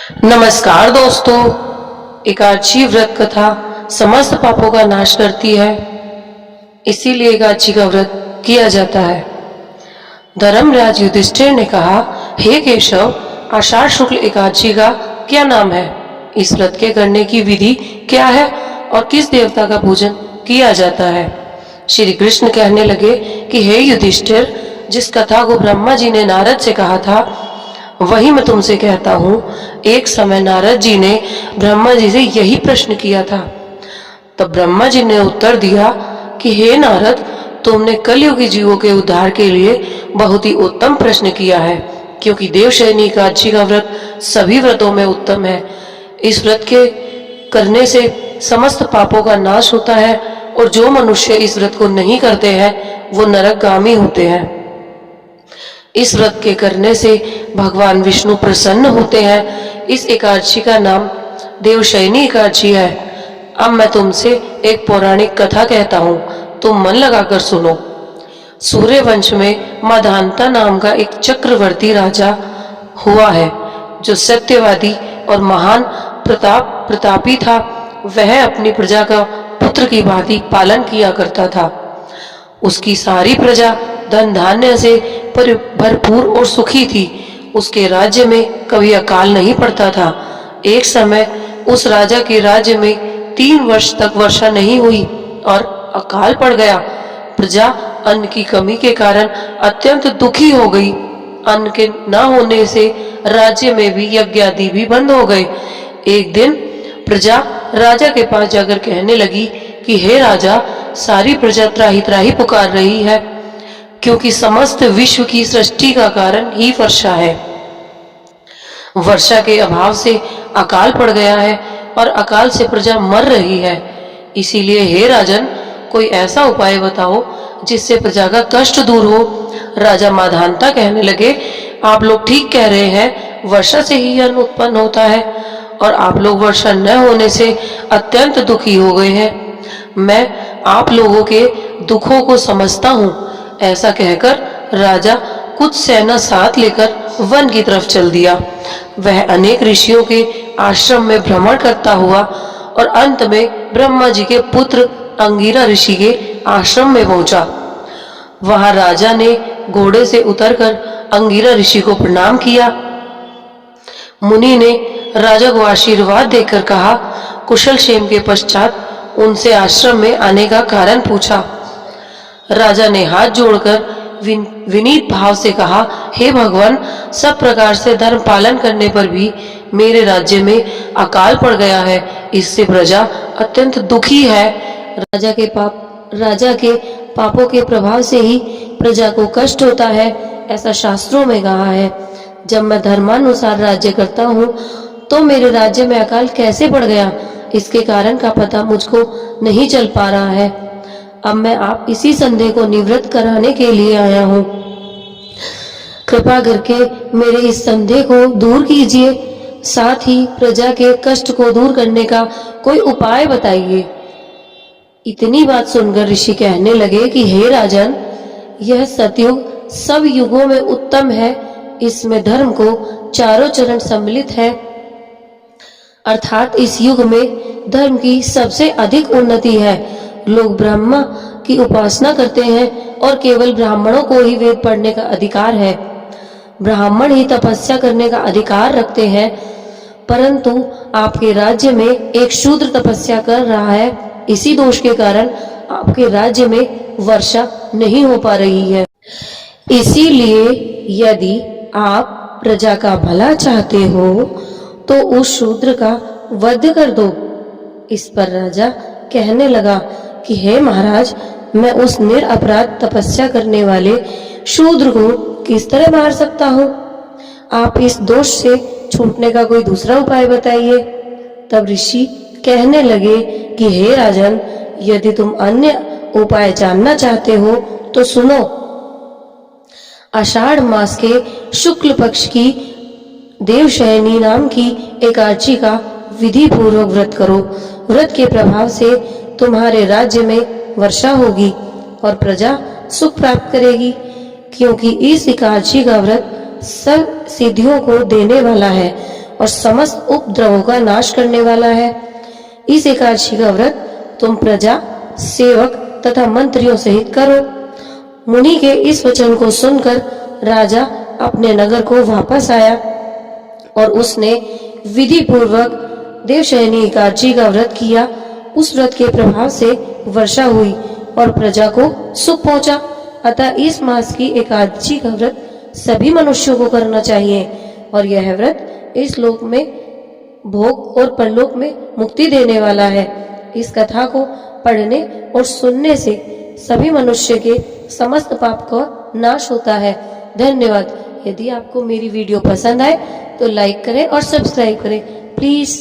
नमस्कार दोस्तों। एकादशी व्रत कथा समस्त पापों का नाश करती है, इसीलिए एकादशी का व्रत किया जाता है। धर्मराज युधिष्ठिर ने कहा, हे केशव, आषाढ़ शुक्ल एकादशी का क्या नाम है? इस व्रत के करने की विधि क्या है और किस देवता का पूजन किया जाता है? श्री कृष्ण कहने लगे कि हे युधिष्ठिर, जिस कथा को ब्रह्मा जी ने नारद से कहा था वही मैं तुमसे कहता हूँ। एक समय नारद जी ने ब्रह्मा जी से यही प्रश्न किया था। तब ब्रह्मा जी ने उत्तर दिया कि हे नारद, तुमने कलयुगी जीवों के उद्धार के लिए बहुत ही उत्तम प्रश्न किया है, क्योंकि देवशयनी एकादशी का व्रत सभी व्रतों में उत्तम है। इस व्रत के करने से समस्त पापों का नाश होता है और जो मनुष्य इस व्रत को नहीं करते हैं वो नरकगामी होते हैं। इस व्रत के करने से भगवान विष्णु प्रसन्न होते हैं। इस एकादशी का नाम देवशयनी एकादशी है। अब मैं तुमसे एक पौराणिक कथा कहता हूँ, तुम मन लगाकर सुनो। सूर्यवंश में माधानता नाम का एक चक्रवर्ती राजा हुआ है, जो सत्यवादी और महान प्रतापी था। वह अपनी प्रजा का पुत्र की भांति पालन किया करता था। उसकी सारी प्रजा धन धान्य से भरपूर और सुखी थी। उसके राज्य में कभी अकाल नहीं पड़ता था। एक समय उस राजा के राज्य में 3 वर्ष तक वर्षा नहीं हुई और अकाल पड़ गया। प्रजा अन्न की कमी के कारण अत्यंत दुखी हो गई। अन्न के न होने से राज्य में भी यज्ञ आदि भी बंद हो गए। एक दिन प्रजा राजा के पास जाकर कहने लगी कि हे राजा, सारी प्रजा त्राही त्राही पुकार रही है, क्योंकि समस्त विश्व की सृष्टि का कारण ही वर्षा है। वर्षा के अभाव से अकाल पड़ गया है और अकाल से प्रजा मर रही है। इसीलिए हे राजन, कोई ऐसा उपाय बताओ जिससे प्रजा का कष्ट दूर हो। राजा माधानता कहने लगे, आप लोग ठीक कह रहे हैं, वर्षा से ही अन्न उत्पन्न होता है और आप लोग वर्षा न होने से अत्यंत दुखी हो गए हैं। मैं आप लोगों के दुखों को समझता हूँ। ऐसा कहकर राजा कुछ सेना साथ लेकर वन की तरफ चल दिया। वह अनेक ऋषियों के आश्रम में भ्रमण करता हुआ और अंत में ब्रह्मा जी के पुत्र अंगिरा ऋषि के आश्रम में पहुंचा। वहां राजा ने घोड़े से उतरकर अंगिरा ऋषि को प्रणाम किया। मुनि ने राजा को आशीर्वाद देकर कहा, कुशल क्षेम के पश्चात उनसे आश्रम में आने का कारण पूछा। राजा ने हाथ जोड़कर विनीत भाव से कहा, हे भगवान, सब प्रकार से धर्म पालन करने पर भी मेरे राज्य में अकाल पड़ गया है। इससे प्रजा अत्यंत दुखी है। राजा के पापों के प्रभाव से ही प्रजा को कष्ट होता है, ऐसा शास्त्रों में कहा है। जब मैं धर्मानुसार राज्य करता हूँ तो मेरे राज्य में अकाल कैसे पड़ गया, इसके कारण का पता मुझको नहीं चल पा रहा है। अब मैं आप इसी संदेह को निवृत्त कराने के लिए आया हूँ। कृपा करके मेरे इस संदेह को दूर कीजिए, साथ ही प्रजा के कष्ट को दूर करने का कोई उपाय बताइए। इतनी बात सुनकर ऋषि कहने लगे कि हे राजन, यह सतयुग सब युगों में उत्तम है। इसमें धर्म को चारों चरण सम्मिलित है, अर्थात इस युग में धर्म की सबसे अधिक उन्नति है। लोग ब्रह्मा की उपासना करते हैं और केवल ब्राह्मणों को ही वेद पढ़ने का अधिकार है। ब्राह्मण ही तपस्या करने का अधिकार रखते हैं, परंतु आपके राज्य में एक शूद्र तपस्या कर रहा है। इसी दोष के कारण आपके राज्य में वर्षा नहीं हो पा रही है। इसीलिए यदि आप प्रजा का भला चाहते हो तो उस शूद्र का वध कर दो। इस पर राजा कहने लगा कि हे महाराज, मैं उस निरपराध तपस्या करने वाले शूद्र को किस तरह मार सकता हूँ? आप इस दोष से छूटने का कोई दूसरा उपाय बताइए। तब ऋषि कहने लगे कि हे राजन, यदि तुम अन्य उपाय जानना चाहते हो तो सुनो। आषाढ़ मास के शुक्ल पक्ष की देवशयनी नाम की एकादशी का विधि पूर्वक व्रत करो। व्रत के प्रभाव से तुम्हारे राज्य में वर्षा होगी और प्रजा सुख प्राप्त करेगी, क्योंकि इस एकादशी का व्रत सब सिद्धियों को देने वाला है। और समस्त उपद्रवों का नाश करने वाला है। इस एकादशी का व्रत तुम प्रजा, सेवक तथा मंत्रियों सहित करो। मुनि के इस वचन को सुनकर राजा अपने नगर को वापस आया और उसने विधि पूर्वक देवशयनी एकादशी का व्रत किया। उस व्रत के प्रभाव से वर्षा हुई और प्रजा को सुख पहुंचा। अतः इस मास की एकादशी का व्रत सभी मनुष्यों को करना चाहिए और यह व्रत इस लोक में भोग और परलोक में मुक्ति देने वाला है। इस कथा को पढ़ने और सुनने से सभी मनुष्य के समस्त पाप का नाश होता है। धन्यवाद। यदि आपको मेरी वीडियो पसंद आए तो लाइक करें और सब्सक्राइब करें प्लीज।